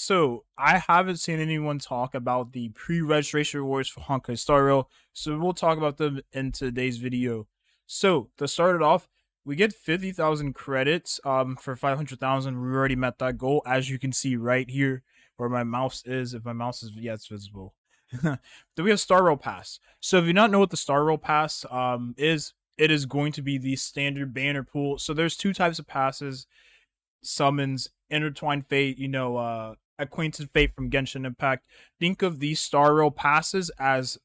So I haven't seen anyone talk about the pre-registration rewards for Honkai Star Rail, so we'll talk about them in today's video. So to start it off, we get 50,000 credits for 500,000. We already met that goal, as you can see right here where my mouse is. If my mouse is, yeah, it's visible. Then we have Star Rail Pass. So if you not know what the Star Rail Pass is, it is going to be the standard banner pool. So there's two types of passes: summons, intertwined fate, acquainted fate from Genshin Impact. Think of these Star Rail passes as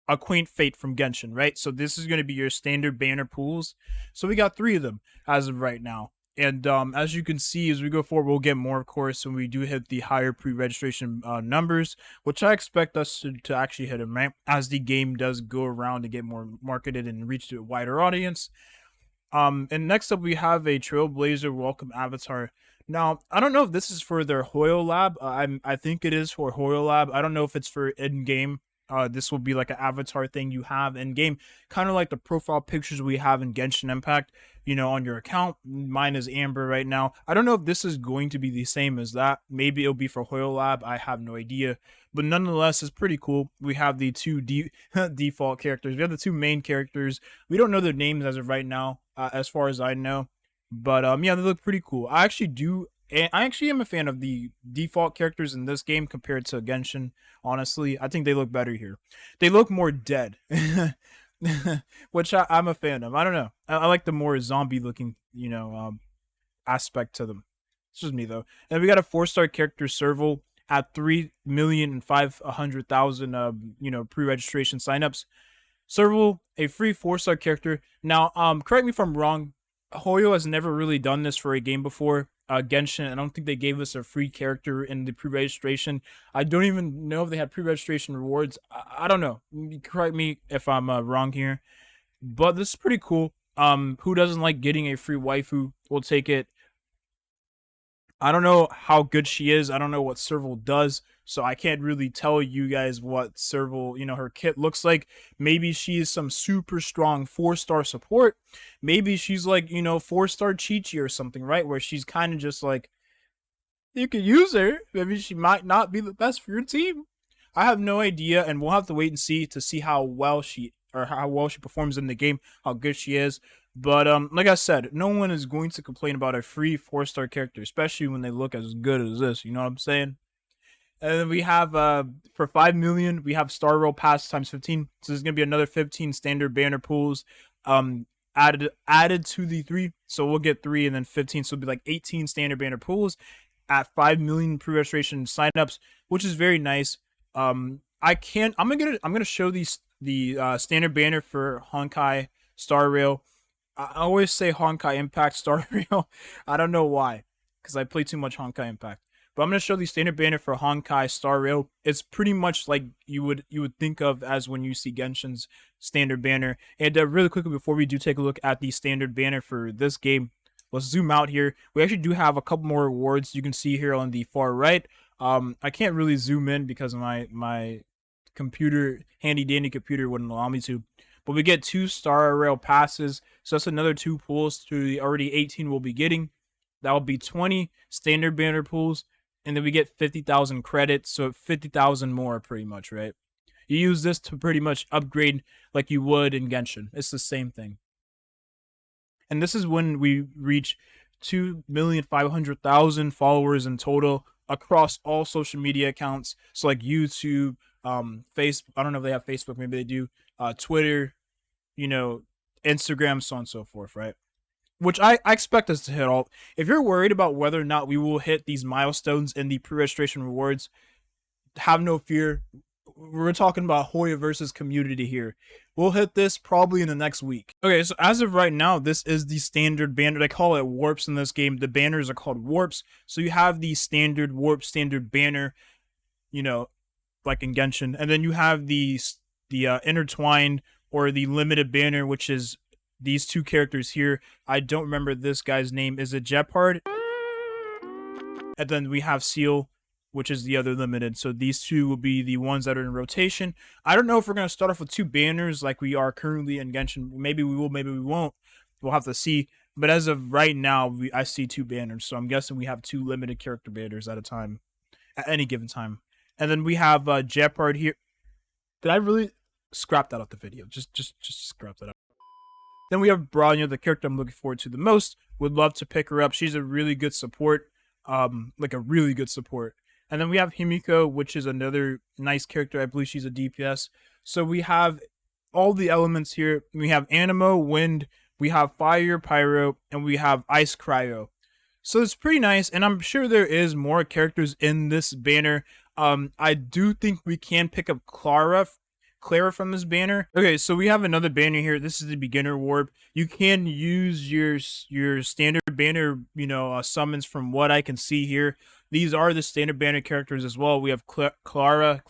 acquaint fate from Genshin, right? So this is going to be your standard banner pools. So we got three of them as of right now. And as you can see, as we go forward, we'll get more, of course, when we do hit the higher pre-registration numbers, which I expect us to actually hit them, right? As the game does go around to get more marketed and reach to a wider audience. And next up, we have a Trailblazer Welcome Avatar. Now, I don't know if this is for their Hoyo Lab. I think it is for Hoyo Lab. I don't know if it's for in-game. This will be like an avatar thing you have in-game, kind of like the profile pictures we have in Genshin Impact, on your account. Mine is Amber right now. I don't know if this is going to be the same as that. Maybe it'll be for Hoyo Lab. I have no idea. But nonetheless, it's pretty cool. We have the two default characters. We have the two main characters. We don't know their names as of right now, as far as I know. But yeah, they look pretty cool. I actually am a fan of the default characters in this game compared to Genshin. Honestly, I think they look better here. They look more dead, which I'm a fan of. I don't know. I like the more zombie looking, aspect to them. It's just me though. And we got a 4-star character, Serval, at 3,500,000 pre-registration signups. Serval, a free 4-star character. Now, correct me if I'm wrong. Hoyo has never really done this for a game before. Genshin, I don't think they gave us a free character in the pre-registration. I don't even know if they had pre-registration rewards. I don't know. Correct me if I'm wrong here. But this is pretty cool. Who doesn't like getting a free waifu? We'll take it. I don't know how good she is. I don't know what Serval does, so I can't really tell you guys what Serval, her kit looks like. Maybe she is some super strong 4-star support. Maybe she's like, 4-star Chi-Chi or something, right? Where she's kind of just like, you could use her. Maybe she might not be the best for your team. I have no idea, and we'll have to wait and see to see how well she performs in the game, how good she is. But like I said, no one is going to complain about a free 4-star character, especially when they look as good as this. You know what I'm saying? And then we have for 5 million, we have Star Rail Pass times 15. So there's gonna be another 15 standard banner pools added to the 3. So we'll get 3 and then 15. So it'll be like 18 standard banner pools at 5 million pre-registration signups, which is very nice. I'm gonna show the standard banner for Honkai Star Rail. I always say Honkai Impact Star Rail. I don't know why, because I play too much Honkai Impact. But I'm gonna show the standard banner for Honkai Star Rail. It's pretty much like you would think of as when you see Genshin's standard banner. And really quickly before we do take a look at the standard banner for this game, let's zoom out here. We actually do have a couple more rewards you can see here on the far right. I can't really zoom in because my computer, handy dandy computer, wouldn't allow me to. But we get 2 Star Rail passes, so that's another 2 pools to the already 18 we'll be getting. That will be 20 standard banner pools, and then we get 50,000 credits, so 50,000 more pretty much, right? You use this to pretty much upgrade like you would in Genshin. It's the same thing. And this is when we reach 2,500,000 followers in total across all social media accounts. So like YouTube, Facebook, I don't know if they have Facebook, maybe they do, Twitter, Instagram, so on and so forth, right? Which I expect us to hit all. If you're worried about whether or not we will hit these milestones in the pre-registration rewards, have no fear. We're talking about Hoyo versus community here. We'll hit this probably in the next week. Okay, so as of right now, this is the standard banner. They call it warps in this game. The banners are called warps. So you have the standard warp, standard banner, like in Genshin. And then you have the intertwined or the limited banner, which is these 2 characters here. I don't remember this guy's name. Is it Jeopard? And then we have Seal, which is the other limited. So these 2 will be the ones that are in rotation. I don't know if we're going to start off with 2 banners like we are currently in Genshin. Maybe we will, maybe we won't. We'll have to see. But as of right now, I see 2 banners, so I'm guessing we have 2 limited character banners at a time, at any given time. And then we have Jeopard here. Did I really scrap that out the video? Just scrap that out. Then we have Bronya, the character I'm looking forward to the most. Would love to pick her up. She's a really good support, like a really good support. And then we have Himiko, which is another nice character. I believe she's a DPS. So we have all the elements here. We have Animo, Wind, we have Fire, Pyro, and we have Ice, Cryo. So it's pretty nice, and I'm sure there is more characters in this banner. I do think we can pick up Clara from this banner. Okay, so we have another banner here. This is the beginner warp. You can use your standard banner, summons from what I can see here. These are the standard banner characters as well. We have Clara,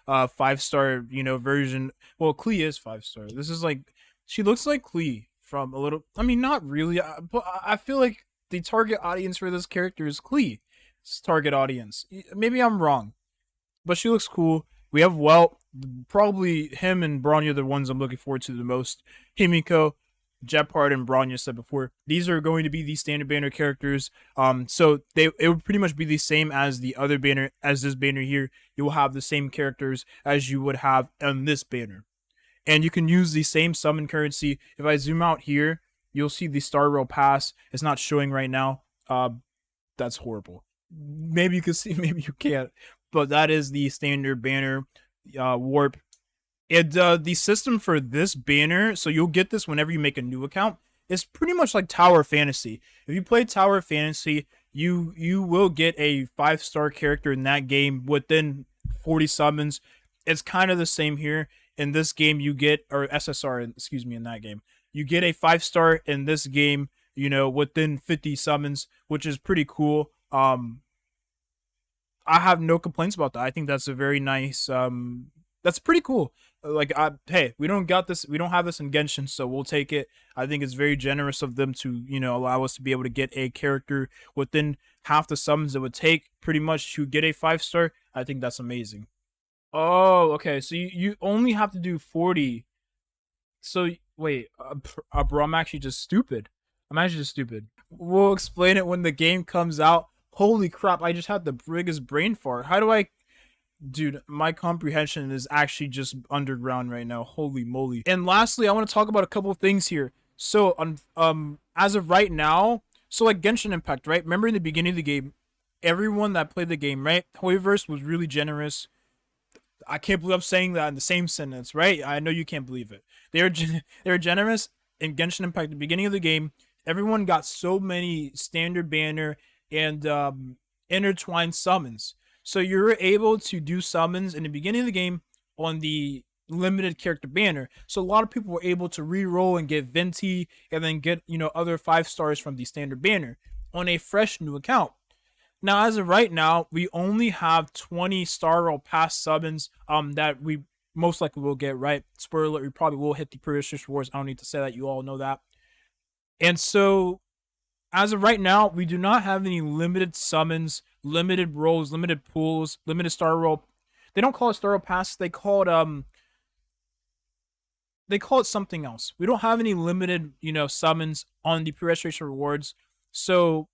5-star, version. Well, Klee is 5-star. This is like, she looks like Klee from a little, I mean, not really, but I feel like the target audience for this character is Klee. It's target audience. Maybe I'm wrong, but she looks cool. We have Welt, probably him and Bronya are the ones I'm looking forward to the most. Himiko, Jeopard, and Bronya said before. These are going to be the standard banner characters. So it would pretty much be the same as the other banner, as this banner here. You will have the same characters as you would have on this banner. And you can use the same summon currency. If I zoom out here, you'll see the Star Rail pass. It's not showing right now. That's horrible. Maybe you can see, maybe you can't. But that is the standard banner warp. The system for this banner, so you'll get this whenever you make a new account, is pretty much like Tower Fantasy. If you play Tower Fantasy, you will get a 5-star character in that game within 40 summons. It's kind of the same here. In this game, you get, or SSR, excuse me, in that game, you get a 5-star in this game, within 50 summons, which is pretty cool. I have no complaints about that. I think that's a very nice, that's pretty cool. Like, hey, we don't have this in Genshin, so we'll take it. I think it's very generous of them to, allow us to be able to get a character within half the summons it would take pretty much to get a 5-star. I think that's amazing. Oh, okay. So you only have to do 40. So wait, bro, I'm actually just stupid. We'll explain it when the game comes out. Holy crap, I just had the biggest brain fart. How do I... Dude, my comprehension is actually just underground right now. Holy moly. And lastly, I want to talk about a couple of things here. So, as of right now, so like Genshin Impact, right? Remember in the beginning of the game, everyone that played the game, right? Hoyoverse was really generous. I can't believe I'm saying that in the same sentence, right? I know you can't believe it. They were generous in Genshin Impact at the beginning of the game. Everyone got so many standard banner and intertwined summons. So you're able to do summons in the beginning of the game on the limited character banner. So a lot of people were able to re-roll and get Venti and then get, other 5-stars from the standard banner on a fresh new account. Now, as of right now, we only have 20 Star Rail pass summons that we most likely will get, right? Spoiler alert, we probably will hit the pre-reg rewards. I don't need to say that. You all know that. And so, as of right now, we do not have any limited summons, limited rolls, limited pools, limited Star Rail. They don't call it Star Rail pass. They call it something else. We don't have any limited, summons on the pre-registration rewards. So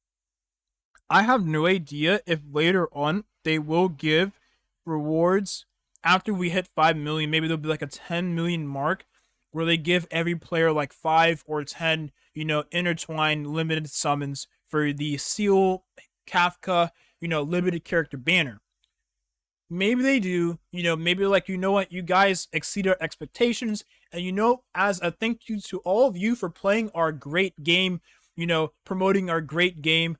I have no idea if later on they will give rewards after we hit 5 million. Maybe there'll be like a 10 million mark where they give every player like 5 or 10, intertwined limited summons for the Seal, Kafka, limited character banner. Maybe they do, maybe like, what, you guys exceed our expectations. And, as a thank you to all of you for playing our great game, promoting our great game,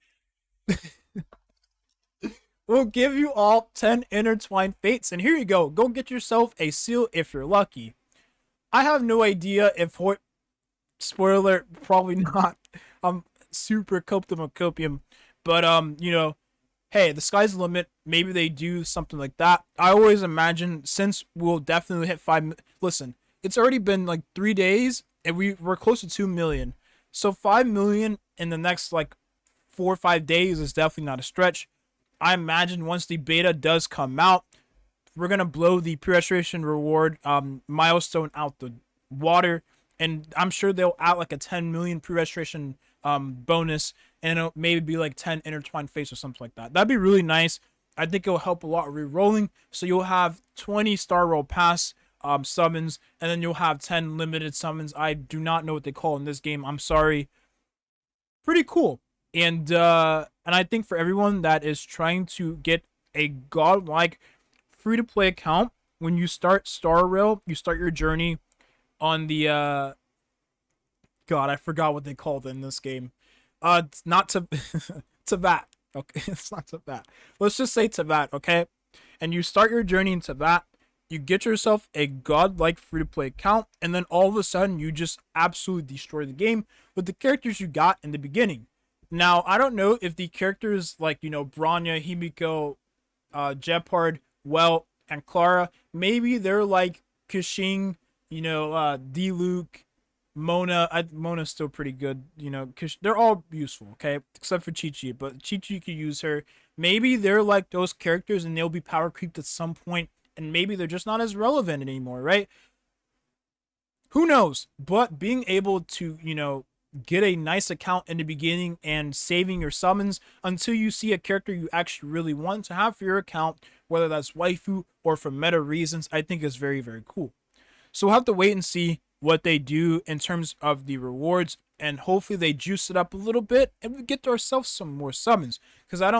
we'll give you all 10 intertwined fates. And here you go. Go get yourself a seal if you're lucky. I have no idea if spoiler alert, probably not. I'm super copium. But, hey, the sky's the limit. Maybe they do something like that. I always imagine, since we'll definitely hit 5... Listen, it's already been like 3 days, and we're close to 2 million. So 5 million in the next, like, 4 or 5 days is definitely not a stretch. I imagine once the beta does come out, we're going to blow the pre-registration reward milestone out the water. And I'm sure they'll add like a 10 million pre-registration bonus, and it'll maybe be like 10 intertwined face or something like that. That'd be really nice. I think it'll help a lot re-rolling. So you'll have 20 Star Rail pass summons, and then you'll have 10 limited summons. I do not know what they call in this game. I'm sorry. Pretty cool. And I think for everyone that is trying to get a godlike free-to-play account, when you start Star Rail, you start your journey on the God, I forgot what they called it in this game. It's not to Tibet. Okay, it's not Tibet. Let's just say Tibet, okay? And you start your journey in Tibet, you get yourself a godlike free-to-play account, and then all of a sudden you just absolutely destroy the game with the characters you got in the beginning. Now, I don't know if the characters like, Bronya, Himiko, Jeopard, Welt, and Clara, maybe they're like Kashing, D-Luke, Mona. Mona's still pretty good, because they're all useful, okay? Except for Chi-Chi, but Chi-Chi could use her. Maybe they're like those characters and they'll be power creeped at some point, and maybe they're just not as relevant anymore, right? Who knows? But being able to, get a nice account in the beginning and saving your summons until you see a character you actually really want to have for your account, whether that's waifu or for meta reasons, I think is very, very cool. So we'll have to wait and see what they do in terms of the rewards, and hopefully they juice it up a little bit and we get ourselves some more summons. Because I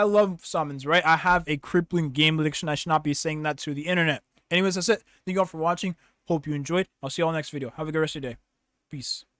love summons, right? I have a crippling game addiction. I should not be saying that to the internet. Anyways, that's it. Thank you all for watching. Hope you enjoyed. I'll see you all next video. Have a good rest of your day. Peace.